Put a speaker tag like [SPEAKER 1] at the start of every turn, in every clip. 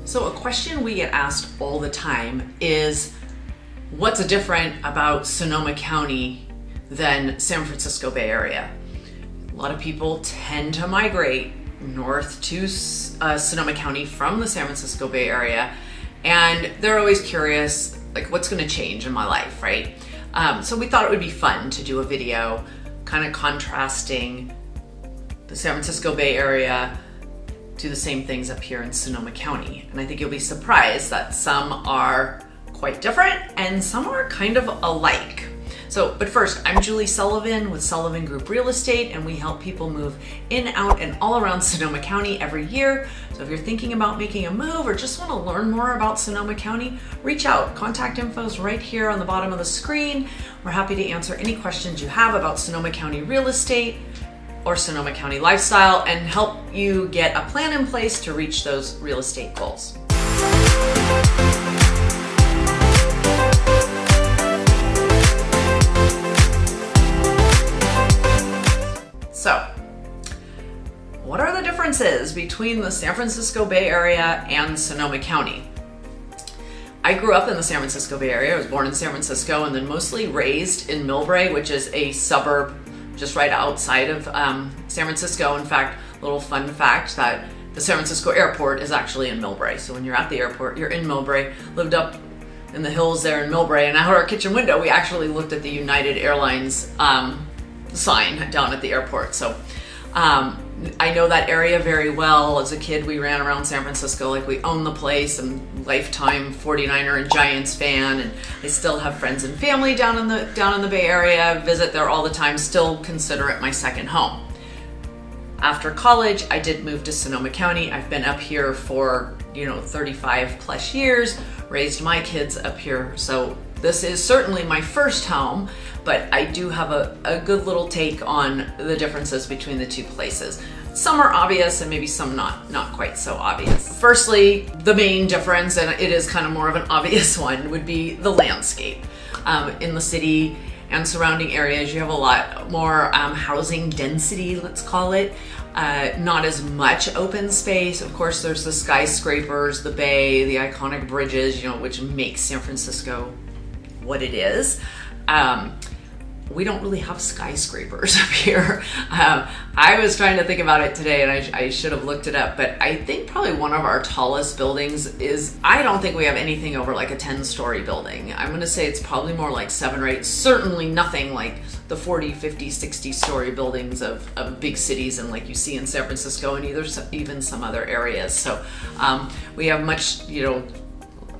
[SPEAKER 1] So a question we get asked all the time is, what's different about Sonoma County than San Francisco Bay Area? A lot of people tend to migrate north to Sonoma County from the San Francisco Bay Area, and they're always curious, like, what's going to change in my life, right? So we thought it would be fun to do a video kind of contrasting the San Francisco Bay Area to the same things up here in Sonoma County. And I think you'll be surprised that some are quite different and some are kind of alike. But first, I'm Julie Sullivan with Sullivan Group Real Estate, and we help people move in, out, and all around Sonoma County every year. So if you're thinking about making a move or just want to learn more about Sonoma County, reach out. Contact info is right here on the bottom of the screen. We're happy to answer any questions you have about Sonoma County real estate or Sonoma County lifestyle and help you get a plan in place to reach those real estate goals. So, what are the differences between the San Francisco Bay Area and Sonoma County? I grew up in the San Francisco Bay Area. I was born in San Francisco and then mostly raised in Millbrae, which is a suburb just right outside of San Francisco. In fact, a little fun fact that the San Francisco airport is actually in Millbrae. So when you're at the airport, you're in Millbrae. Lived up in the hills there in Millbrae, and out our kitchen window, we actually looked at the United Airlines sign down at the airport. So I know that area very well. As a kid, we ran around San Francisco like we owned the place, and lifetime 49er and Giants fan, and I still have friends and family down in the Bay Area, visit there all the time, still consider it my second home. After college, I did move to Sonoma County. I've been up here for 35 plus years, raised my kids up here, so this is certainly my first home, but I do have a good little take on the differences between the two places. Some are obvious and maybe some not quite so obvious. Firstly, the main difference, and it is kind of more of an obvious one, would be the landscape. In the city and surrounding areas, you have a lot more housing density, let's call it. Not as much open space. Of course, there's the skyscrapers, the bay, the iconic bridges, which makes San Francisco what it is. We don't really have skyscrapers up here. I was trying to think about it today, and I should have looked it up, but I think probably one of our tallest buildings is, I don't think we have anything over like a 10-story building. I'm gonna say it's probably more like 7 or 8, certainly nothing like the 40, 50, 60-story buildings of big cities and like you see in San Francisco and even some other areas. So we have much,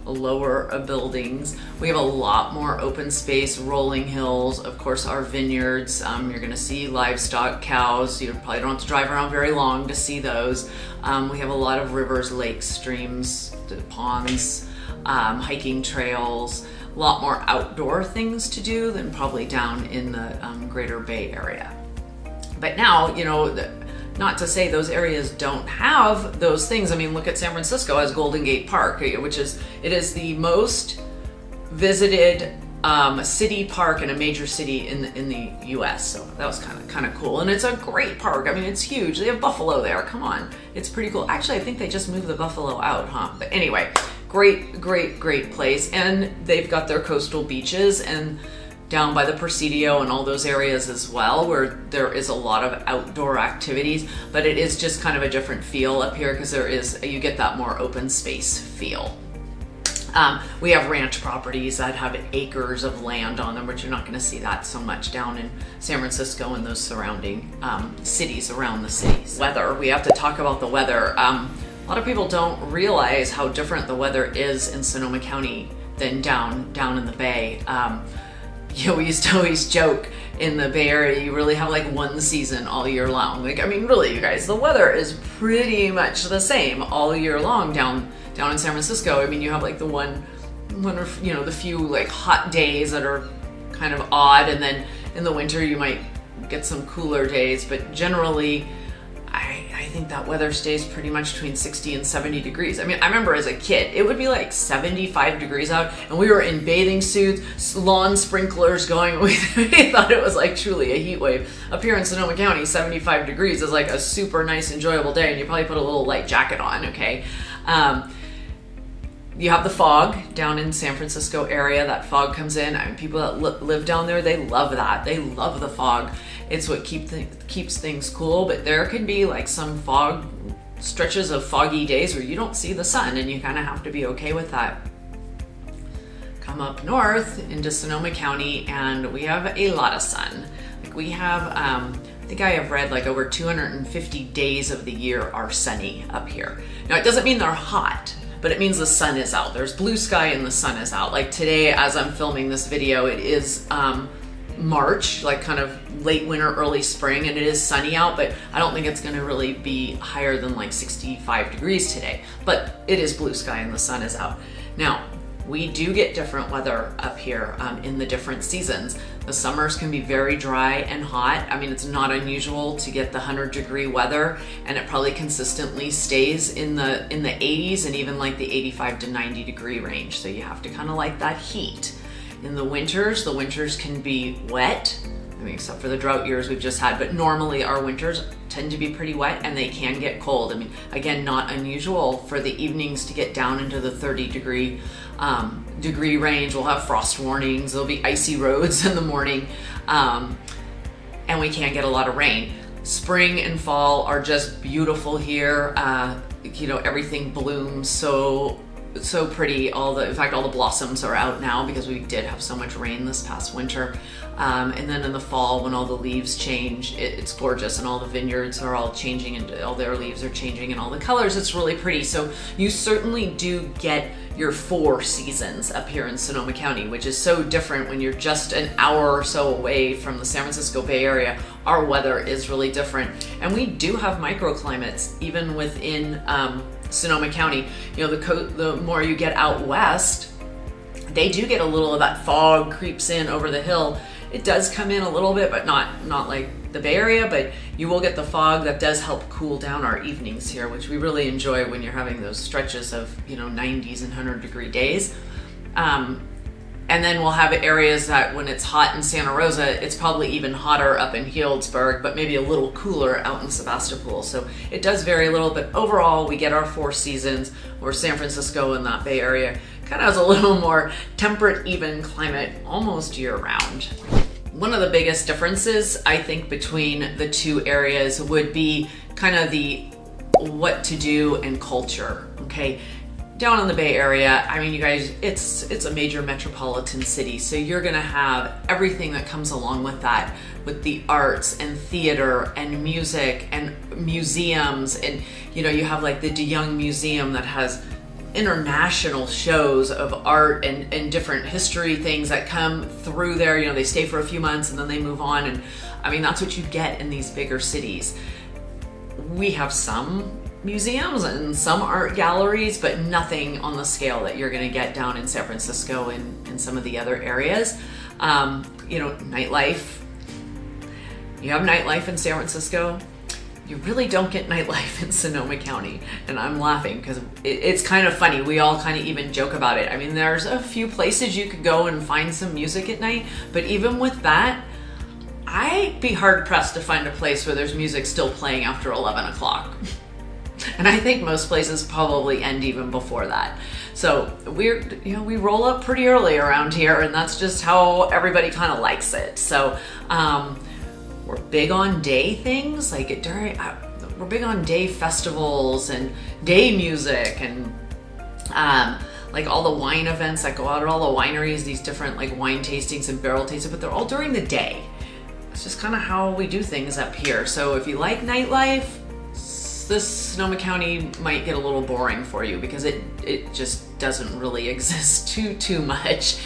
[SPEAKER 1] lower buildings. We have a lot more open space, rolling hills, of course our vineyards. You're gonna see livestock, cows. You probably don't have to drive around very long to see those. We have a lot of rivers, lakes, streams, ponds, hiking trails, a lot more outdoor things to do than probably down in the greater Bay Area. But now, not to say those areas don't have those things. I mean, look at San Francisco as Golden Gate Park, which is the most visited city park in a major city in the U.S. So that was kind of cool, and it's a great park. I mean, it's huge. They have buffalo there. Come on, it's pretty cool. Actually, I think they just moved the buffalo out, huh? But anyway, great place, and they've got their coastal beaches and down by the Presidio and all those areas as well, where there is a lot of outdoor activities, but it is just kind of a different feel up here because you get that more open space feel. We have ranch properties that have acres of land on them, which you're not going to see that so much down in San Francisco and those surrounding cities around the cities. Weather, we have to talk about the weather. A lot of people don't realize how different the weather is in Sonoma County than down in the Bay. We used to always joke in the Bay Area, you really have like one season all year long. Like, I mean, really, you guys, the weather is pretty much the same all year long down in San Francisco. I mean, you have like the one or the few like hot days that are kind of odd, and then in the winter you might get some cooler days, but generally I think that weather stays pretty much between 60 and 70 degrees. I mean, I remember as a kid, it would be like 75 degrees out, and we were in bathing suits, lawn sprinklers going. We thought it was like truly a heat wave. Up here in Sonoma County, 75 degrees is like a super nice, enjoyable day, and you probably put a little light jacket on, okay? You have the fog down in San Francisco area. That fog comes in. I mean, people that live down there, they love that. They love the fog. It's what keeps things cool. But there can be like some fog stretches of foggy days where you don't see the sun, and you kind of have to be okay with that. Come up north into Sonoma County, and we have a lot of sun. Like we have, I think I have read like over 250 days of the year are sunny up here. Now it doesn't mean they're hot, but it means the sun is out. There's blue sky and the sun is out. Like today, as I'm filming this video, it is March, like kind of late winter, early spring, and it is sunny out, but I don't think it's gonna really be higher than like 65 degrees today, but it is blue sky and the sun is out. Now, we do get different weather up here in the different seasons. The summers can be very dry and hot. I mean, it's not unusual to get the 100-degree weather, and it probably consistently stays in the 80s and even like the 85 to 90 degree range. So you have to kind of like that heat. In the winters can be wet. I mean, except for the drought years we've just had, but normally our winters tend to be pretty wet and they can get cold. I mean, again, not unusual for the evenings to get down into the 30 degree range. We'll have frost warnings. There'll be icy roads in the morning, and we can get a lot of rain. Spring and fall are just beautiful here. You know, everything blooms so pretty. In fact, all the blossoms are out now because we did have so much rain this past winter. And then in the fall, when all the leaves change, it's gorgeous, and all the vineyards are all changing, and all their leaves are changing, and all the colors. It's really pretty. So you certainly do get your 4 seasons up here in Sonoma County, which is so different when you're just an hour or so away from the San Francisco Bay Area. Our weather is really different, and we do have microclimates even within Sonoma County. You know, the more you get out west, they do get a little of that fog creeps in over the hill. It does come in a little bit, but not like the Bay Area, but you will get the fog that does help cool down our evenings here, which we really enjoy when you're having those stretches of, you know, 90s and 100-degree days. And then we'll have areas that when it's hot in Santa Rosa, it's probably even hotter up in Healdsburg, but maybe a little cooler out in Sebastopol. So it does vary a little, but overall we get our 4 seasons, where San Francisco and that Bay Area kind of has a little more temperate, even climate almost year round. One of the biggest differences, I think, between the two areas would be kind of the what to do and culture, okay? Down in the Bay Area, I mean, you guys, it's a major metropolitan city, so you're gonna have everything that comes along with that, with the arts and theater and music and museums, and you know, you have like the De Young Museum that has international shows of art and different history things that come through there. You know, they stay for a few months and then they move on, and I mean, that's what you get in these bigger cities. We have some museums and some art galleries, but nothing on the scale that you're gonna get down in San Francisco and some of the other areas. You know, nightlife. You have nightlife in San Francisco. You really don't get nightlife in Sonoma County. And I'm laughing because it's kind of funny. We all kind of even joke about it. I mean, there's a few places you could go and find some music at night, but even with that, I'd be hard pressed to find a place where there's music still playing after 11 o'clock. And I think most places probably end even before that. So we roll up pretty early around here, and that's just how everybody kind of likes it. So we're big on day things, like we're big on day festivals and day music, and like all the wine events that go out at all the wineries, these different like wine tastings and barrel tastings, but they're all during the day. It's just kind of how we do things up here. So if you like nightlife, this Sonoma County might get a little boring for you because it just doesn't really exist too much.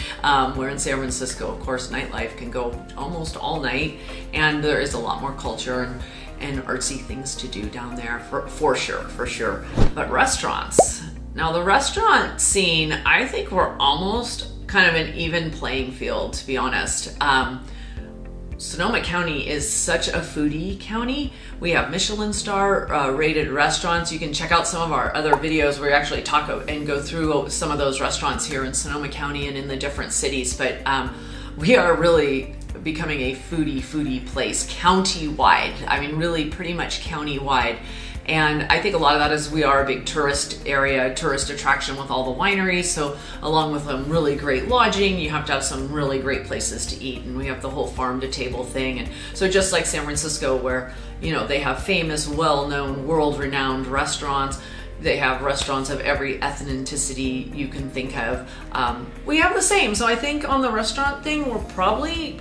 [SPEAKER 1] Where in San Francisco, of course, nightlife can go almost all night, and there is a lot more culture and artsy things to do down there for sure. But restaurants. Now the restaurant scene, I think we're almost kind of an even playing field, to be honest. Sonoma County is such a foodie county. We have Michelin star rated restaurants. You can check out some of our other videos where we actually talk and go through some of those restaurants here in Sonoma County and in the different cities. But we are really becoming a foodie place county-wide. I mean, really pretty much county-wide. And I think a lot of that is we are a big tourist area, tourist attraction with all the wineries. So along with really great lodging, you have to have some really great places to eat. And we have the whole farm to table thing. And so just like San Francisco, where, they have famous, well-known, world-renowned restaurants. They have restaurants of every ethnicity you can think of. We have the same. So I think on the restaurant thing, we're probably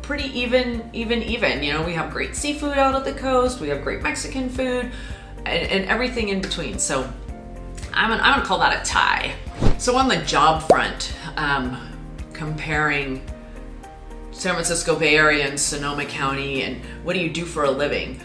[SPEAKER 1] pretty even. We have great seafood out at the coast. We have great Mexican food and everything in between. So I'm gonna call that a tie. So on the job front, comparing San Francisco Bay Area and Sonoma County and what do you do for a living?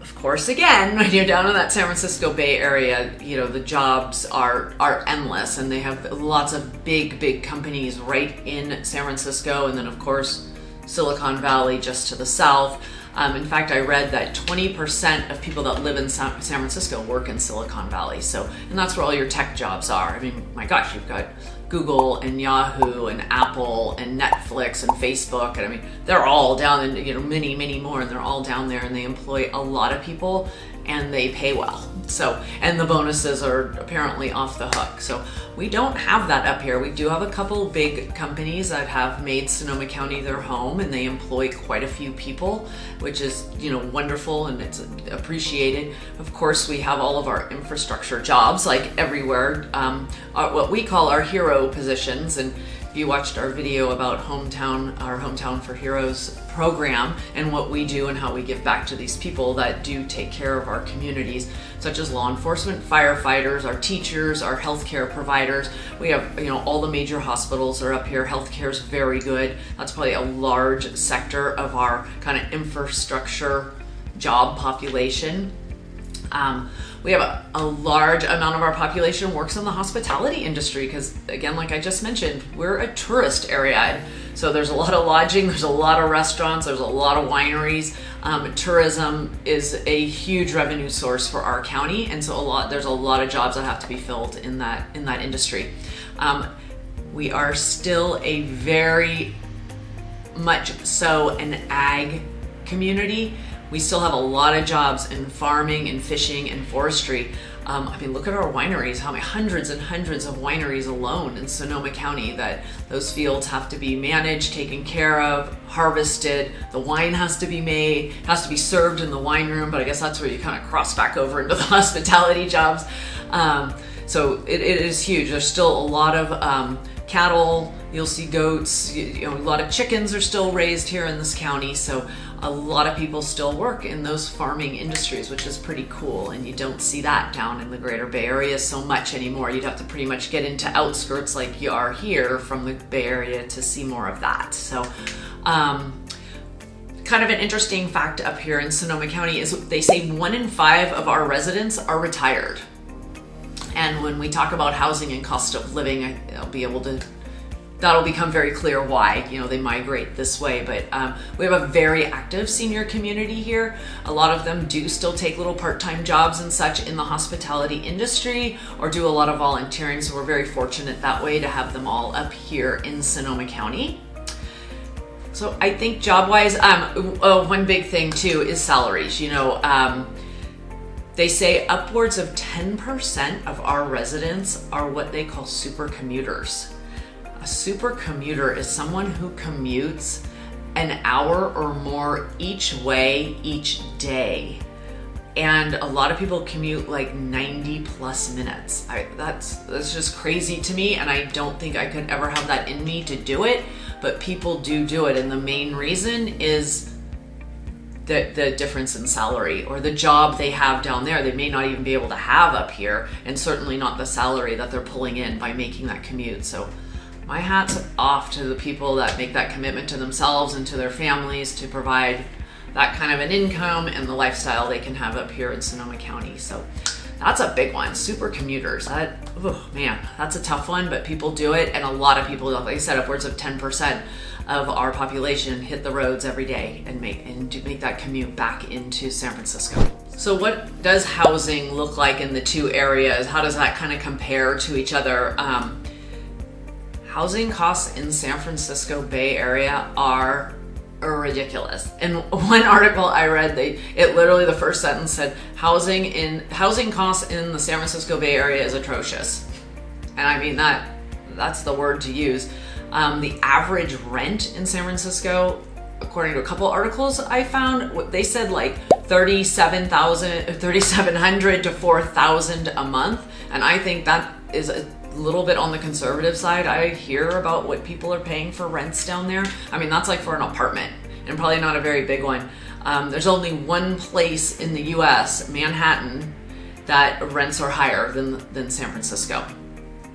[SPEAKER 1] Of course, again, when you're down in that San Francisco Bay Area, the jobs are endless, and they have lots of big companies right in San Francisco, and then of course Silicon Valley just to the south. In fact, I read that 20% of people that live in San Francisco work in Silicon Valley. And that's where all your tech jobs are. I mean, my gosh, you've got Google and Yahoo and Apple and Netflix and Facebook. And I mean, they're all down, and many more, and they're all down there, and they employ a lot of people, and they pay well. And the bonuses are apparently off the hook. So we don't have that up here. We do have a couple big companies that have made Sonoma County their home, and they employ quite a few people, which is, wonderful, and it's appreciated. Of course, we have all of our infrastructure jobs, like everywhere, what we call our hero positions. And if you watched our video about our Hometown for Heroes program and what we do and how we give back to these people that do take care of our communities, such as law enforcement, firefighters, our teachers, our healthcare providers. We have, all the major hospitals are up here. Healthcare is very good. That's probably a large sector of our kind of infrastructure job population. We have a large amount of our population works in the hospitality industry because, again, like I just mentioned, we're a tourist area. And so there's a lot of lodging, there's a lot of restaurants, there's a lot of wineries. Tourism is a huge revenue source for our county, and so there's a lot of jobs that have to be filled in that industry. We are still a very much so an ag community. We still have a lot of jobs in farming and fishing and forestry. Look at our wineries, how many hundreds and hundreds of wineries alone in Sonoma County that those fields have to be managed, taken care of, harvested. The wine has to be made, has to be served in the wine room, but I guess that's where you kind of cross back over into the hospitality jobs. So it is huge. There's still a lot of cattle, you'll see goats, a lot of chickens are still raised here in this county. So a lot of people still work in those farming industries, which is pretty cool. And you don't see that down in the greater Bay Area so much anymore. You'd have to pretty much get into outskirts like you are here from the Bay Area to see more of that. So kind of an interesting fact up here in Sonoma County is they say 1 in 5 of our residents are retired. And when we talk about housing and cost of living, that'll become very clear why, they migrate this way. But we have a very active senior community here. A lot of them do still take little part-time jobs and such in the hospitality industry or do a lot of volunteering. So we're very fortunate that way to have them all up here in Sonoma County. So I think job-wise, one big thing too is salaries. They say upwards of 10% of our residents are what they call super commuters. A super commuter is someone who commutes an hour or more each way each day. And a lot of people commute like 90 plus minutes. That's just crazy to me, and I don't think I could ever have that in me to do it, but people do it. And the main reason is the difference in salary, or the job they have down there they may not even be able to have up here, and certainly not the salary that they're pulling in by making that commute. So my hat's off to the people that make that commitment to themselves and to their families to provide that kind of an income and the lifestyle they can have up here in Sonoma County. So that's a big one, super commuters. That's a tough one, but people do it. And a lot of people, like I said, upwards of 10% of our population hit the roads every day and make that commute back into San Francisco. So what does housing look like in the two areas? How does that kind of compare to each other? Housing costs in San Francisco Bay Area are ridiculous. In one article I read, it literally, the first sentence said, housing costs in the San Francisco Bay Area is atrocious. And I mean, that's the word to use. The average rent in San Francisco, according to a couple articles I found, they said like $3,700 to $4,000 a month. And I think that is a little bit on the conservative side. I hear about what people are paying for rents down there. I mean, that's like for an apartment, and probably not a very big one. There's only one place in the US, Manhattan, that rents are higher than San Francisco.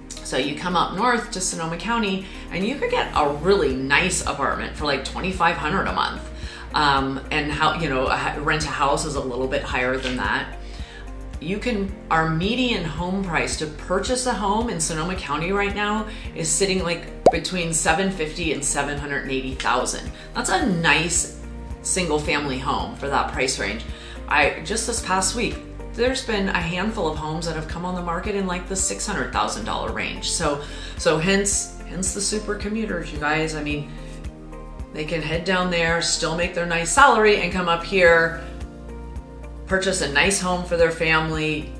[SPEAKER 1] So you come up north to Sonoma County and you could get a really nice apartment for like $2,500 a month. And rent a house is a little bit higher than that. Our median home price to purchase a home in Sonoma County right now is sitting like between $750,000 and $780,000. That's a nice single family home for that price range. Just this past week, there's been a handful of homes that have come on the market in like the $600,000 range. So hence the super commuters, you guys. I mean, they can head down there, still make their nice salary, and come up here, purchase a nice home for their family,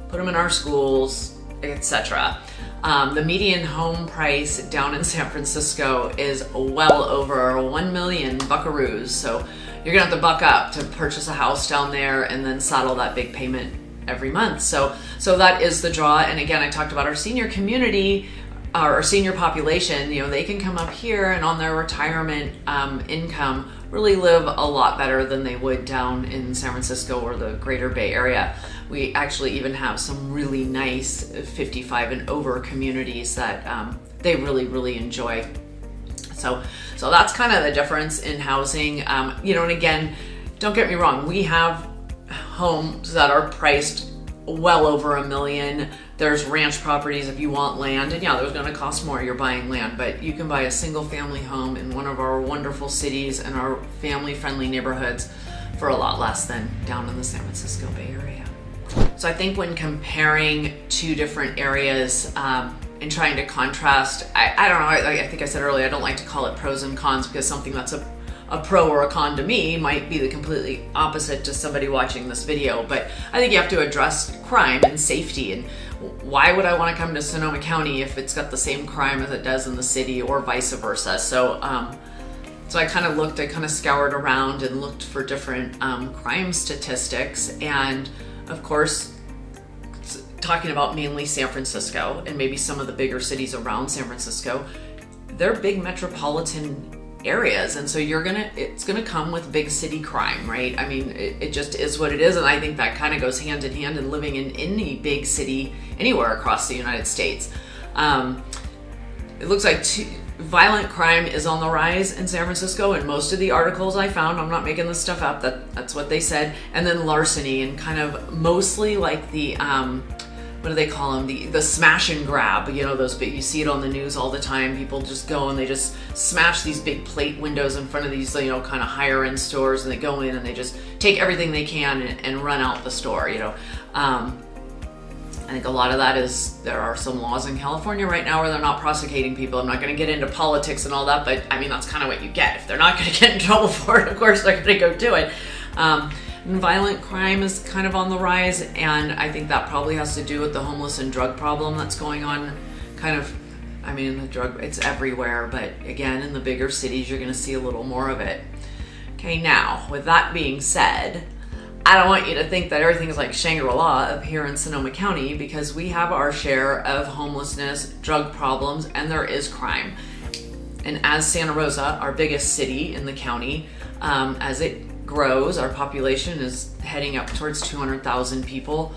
[SPEAKER 1] put them in our schools, etc. The median home price down in San Francisco is well over 1 million buckaroos. So you're gonna have to buck up to purchase a house down there and then saddle that big payment every month. So that is the draw. And again, I talked about our senior community, our senior population. They can come up here and on their retirement income really live a lot better than they would down in San Francisco or the greater Bay Area. We actually even have some really nice 55 and over communities that they really, really enjoy. So that's kind of the difference in housing. And again, don't get me wrong, we have homes that are priced well over $1 million. There's ranch properties if you want land, and yeah, there's going to cost more. You're buying land, but you can buy a single family home in one of our wonderful cities and our family friendly neighborhoods for a lot less than down in the San Francisco Bay Area. So I think when comparing two different areas and trying to contrast, I don't know, I think I said earlier, I don't like to call it pros and cons, because something that's a pro or a con to me might be the completely opposite to somebody watching this video. But I think you have to address crime and safety, and why would I want to come to Sonoma County if it's got the same crime as it does in the city, or vice versa. So I kind of scoured around and looked for different crime statistics, and of course, talking about mainly San Francisco and maybe some of the bigger cities around San Francisco, they're big metropolitan areas, and so it's gonna come with big city crime, right? I mean, it just is what it is, and I think that kind of goes hand in hand in living in any big city anywhere across the United States. It looks like violent crime is on the rise in San Francisco, and most of the articles I found, I'm not making this stuff up, that's what they said. And then larceny, and kind of mostly like the what do they call them? The smash and grab, those big, you see it on the news all the time. People just go and they just smash these big plate windows in front of these, kind of higher end stores, and they go in and they just take everything they can and run out the store, I think a lot of that is, there are some laws in California right now where they're not prosecuting people. I'm not going to get into politics and all that, but I mean, that's kind of what you get. If they're not going to get in trouble for it, of course they're going to go do it. And violent crime is kind of on the rise, and I think that probably has to do with the homeless and drug problem that's going on. It's everywhere, but again, in the bigger cities, you're going to see a little more of it. Okay, now, with that being said, I don't want you to think that everything is like Shangri-La up here in Sonoma County, because we have our share of homelessness, drug problems, and there is crime. And as Santa Rosa, our biggest city in the county, as it grows, our population is heading up towards 200,000 people.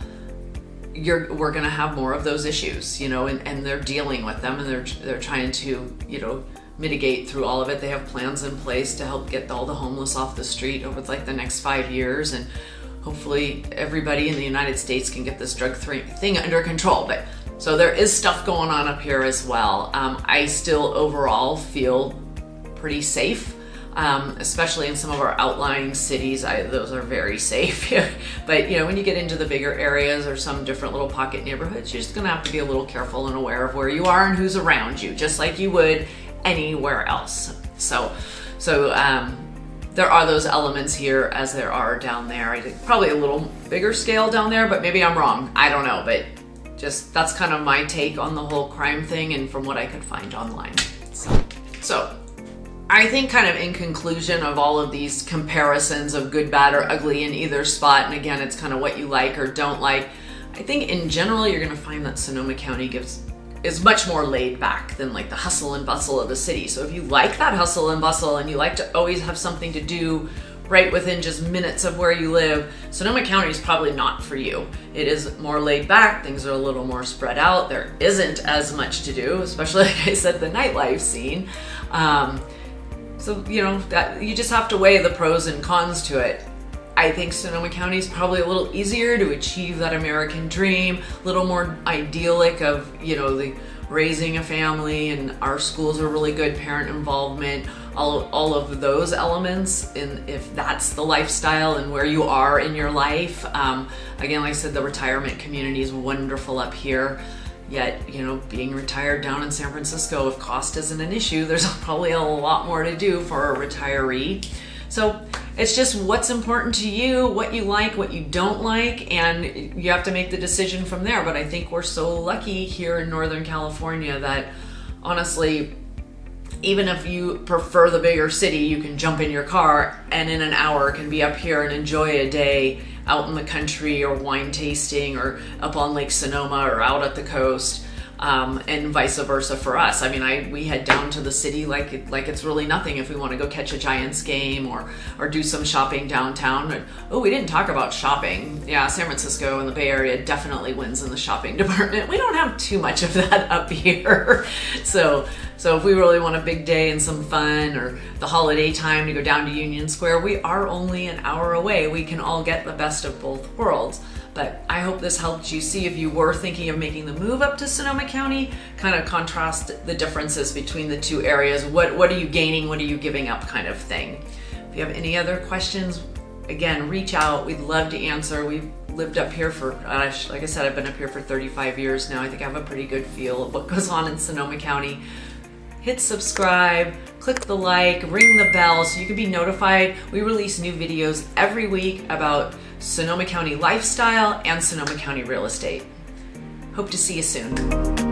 [SPEAKER 1] We're going to have more of those issues, and they're dealing with them, and they're trying to, mitigate through all of it. They have plans in place to help get all the homeless off the street over like the next 5 years, and hopefully everybody in the United States can get this drug thing under control. But so there is stuff going on up here as well. I still overall feel pretty safe. Especially in some of our outlying cities, those are very safe. But when you get into the bigger areas or some different little pocket neighborhoods, you're just gonna have to be a little careful and aware of where you are and who's around you, just like you would anywhere else. So there are those elements here as there are down there. I think probably a little bigger scale down there, but maybe I'm wrong. I don't know, but just that's kind of my take on the whole crime thing and from what I could find online. So I think kind of in conclusion of all of these comparisons of good, bad, or ugly in either spot, and again, it's kind of what you like or don't like, I think in general, you're going to find that Sonoma County is much more laid back than like the hustle and bustle of the city. So if you like that hustle and bustle and you like to always have something to do right within just minutes of where you live, Sonoma County is probably not for you. It is more laid back. Things are a little more spread out. There isn't as much to do, especially like I said, the nightlife scene. So, you know, that you just have to weigh the pros and cons to it. I think Sonoma County is probably a little easier to achieve that American dream, a little more idyllic of, you know, the raising a family, and our schools are really good, parent involvement, all of those elements, and if that's the lifestyle and where you are in your life. Again, like I said, the retirement community is wonderful up here. Yet, you know, being retired down in San Francisco, if cost isn't an issue, there's probably a lot more to do for a retiree. So it's just what's important to you, what you like, what you don't like, and you have to make the decision from there. But I think we're so lucky here in Northern California that honestly, even if you prefer the bigger city, you can jump in your car and in an hour can be up here and enjoy a day out in the country or wine tasting or up on Lake Sonoma or out at the coast, and vice versa for us. I mean, we head down to the city like it's really nothing if we want to go catch a Giants game or do some shopping downtown. Oh, we didn't talk about shopping. Yeah, San Francisco and the Bay Area definitely wins in the shopping department. We don't have too much of that up here. So if we really want a big day and some fun or the holiday time to go down to Union Square, we are only an hour away. We can all get the best of both worlds. But I hope this helped you see, if you were thinking of making the move up to Sonoma County, kind of contrast the differences between the two areas. What are you gaining? What are you giving up, kind of thing. If you have any other questions, again, reach out. We'd love to answer. We've lived up here for, like I said, I've been up here for 35 years now. I think I have a pretty good feel of what goes on in Sonoma County. Hit subscribe, click the like, ring the bell so you can be notified. We release new videos every week about Sonoma County lifestyle and Sonoma County real estate. Hope to see you soon.